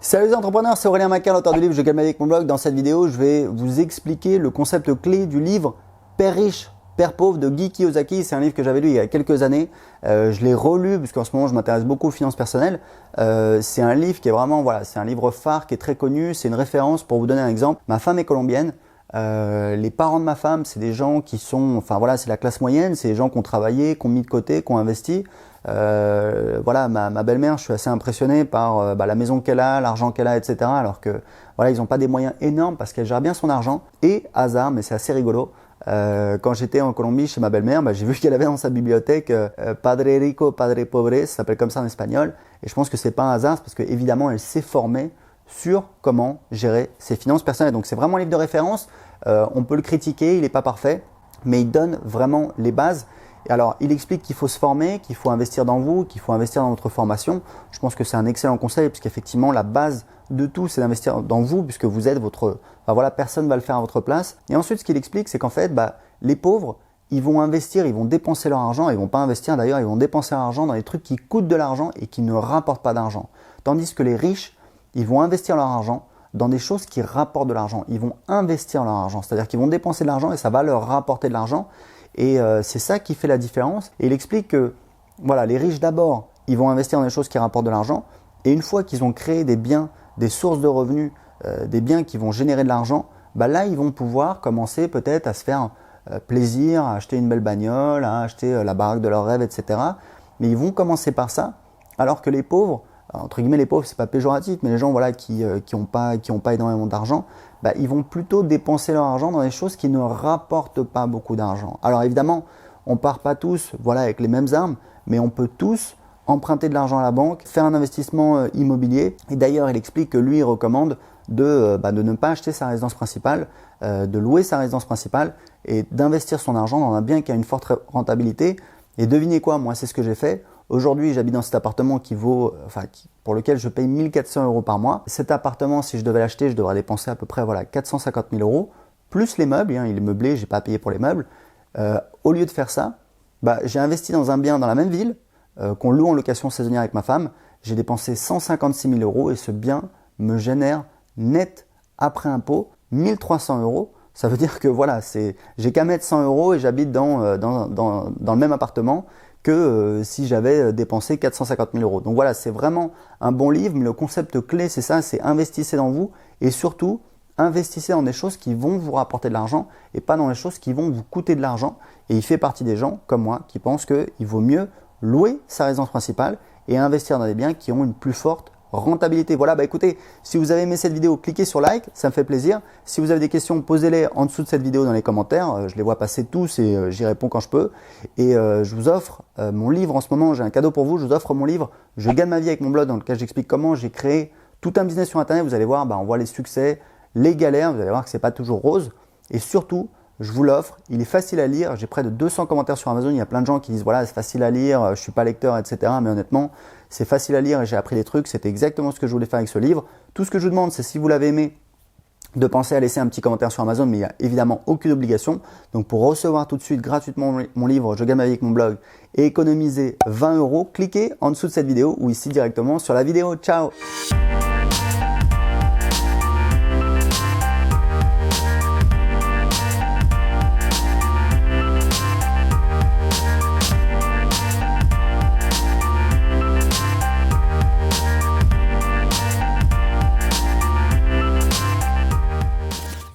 Salut les entrepreneurs, c'est Aurélien Maquin, l'auteur du livre Je gagne ma vie avec mon blog. Dans cette vidéo, je vais vous expliquer le concept clé du livre Père riche, Père pauvre de Guy Kiyosaki. C'est un livre que j'avais lu il y a quelques années. Je l'ai relu parce qu'en ce moment, je m'intéresse beaucoup aux finances personnelles. C'est un livre qui est vraiment, voilà, c'est un livre phare qui est très connu. C'est une référence. Pour vous donner un exemple, ma femme est colombienne. Les parents de ma femme, c'est des gens qui sont, enfin voilà, c'est la classe moyenne, c'est des gens qui ont travaillé, qui ont mis de côté, qui ont investi. Voilà, ma belle-mère, je suis assez impressionné par la maison qu'elle a, l'argent qu'elle a, etc. Alors que voilà, ils n'ont pas des moyens énormes parce qu'elle gère bien son argent. Et hasard, mais c'est assez rigolo. Quand j'étais en Colombie chez ma belle-mère, j'ai vu qu'elle avait dans sa bibliothèque Padre rico, Padre pobre, ça s'appelle comme ça en espagnol. Et je pense que c'est pas un hasard, c'est parce que évidemment, elle s'est formée sur comment gérer ses finances personnelles. Donc c'est vraiment un livre de référence. On peut le critiquer, il n'est pas parfait, mais il donne vraiment les bases. Et alors, il explique qu'il faut se former, qu'il faut investir dans vous, qu'il faut investir dans votre formation. Je pense que c'est un excellent conseil puisqu'effectivement, la base de tout, c'est d'investir dans vous puisque vous êtes votre… Enfin voilà, personne ne va le faire à votre place. Et ensuite, ce qu'il explique, c'est qu'en fait, les pauvres, ils vont investir, ils vont dépenser leur argent. Ils ne vont pas investir d'ailleurs, ils vont dépenser leur argent dans les trucs qui coûtent de l'argent et qui ne rapportent pas d'argent. Tandis que les riches, ils vont investir leur argent dans des choses qui rapportent de l'argent. Ils vont investir leur argent, c'est-à-dire qu'ils vont dépenser de l'argent et ça va leur rapporter de l'argent. Et c'est ça qui fait la différence. Et il explique que voilà, les riches d'abord, ils vont investir dans des choses qui rapportent de l'argent. Et une fois qu'ils ont créé des biens, des sources de revenus, des biens qui vont générer de l'argent, là, ils vont pouvoir commencer peut-être à se faire plaisir, à acheter une belle bagnole, à acheter la baraque de leurs rêves, etc. Mais ils vont commencer par ça, alors que les pauvres, entre guillemets les pauvres, c'est pas péjoratif, mais les gens voilà, qui ont pas énormément d'argent, ils vont plutôt dépenser leur argent dans des choses qui ne rapportent pas beaucoup d'argent. Alors évidemment, on part pas tous voilà, avec les mêmes armes, mais on peut tous emprunter de l'argent à la banque, faire un investissement immobilier. Et d'ailleurs, il explique que lui, il recommande de ne pas acheter sa résidence principale, de louer sa résidence principale et d'investir son argent dans un bien qui a une forte rentabilité. Et devinez quoi, moi, c'est ce que j'ai fait. Aujourd'hui, j'habite dans cet appartement pour lequel je paye 1 400 € par mois. Cet appartement, si je devais l'acheter, je devrais dépenser à peu près 450 000 €, plus les meubles. Il est meublé, je n'ai pas à payer pour les meubles. Au lieu de faire ça, j'ai investi dans un bien dans la même ville, qu'on loue en location saisonnière avec ma femme. J'ai dépensé 156 000 € et ce bien me génère net après impôt 1 300 €. Ça veut dire que voilà, j'ai qu'à mettre 100 € et j'habite dans le même appartement que si j'avais dépensé 450 000 €. Donc voilà, c'est vraiment un bon livre, mais le concept clé, c'est ça, c'est investissez dans vous et surtout, investissez dans des choses qui vont vous rapporter de l'argent et pas dans des choses qui vont vous coûter de l'argent. Et il fait partie des gens, comme moi, qui pensent qu'il vaut mieux louer sa résidence principale et investir dans des biens qui ont une plus forte rentabilité. Voilà, écoutez, si vous avez aimé cette vidéo, cliquez sur like, ça me fait plaisir. Si vous avez des questions, posez-les en dessous de cette vidéo dans les commentaires. Je les vois passer tous et j'y réponds quand je peux. Et je vous offre mon livre en ce moment, j'ai un cadeau pour vous, je vous offre mon livre Je gagne ma vie avec mon blog dans lequel j'explique comment j'ai créé tout un business sur internet. Vous allez voir, on voit les succès, les galères, vous allez voir que c'est pas toujours rose. Et surtout, je vous l'offre, il est facile à lire, j'ai près de 200 commentaires sur Amazon, il y a plein de gens qui disent voilà c'est facile à lire, je suis pas lecteur, etc. Mais honnêtement, c'est facile à lire et j'ai appris des trucs, c'était exactement ce que je voulais faire avec ce livre. Tout ce que je vous demande, c'est si vous l'avez aimé, de penser à laisser un petit commentaire sur Amazon, mais il n'y a évidemment aucune obligation. Donc pour recevoir tout de suite gratuitement mon livre Je gagne ma vie avec mon blog et économiser 20 €, cliquez en dessous de cette vidéo ou ici directement sur la vidéo. Ciao!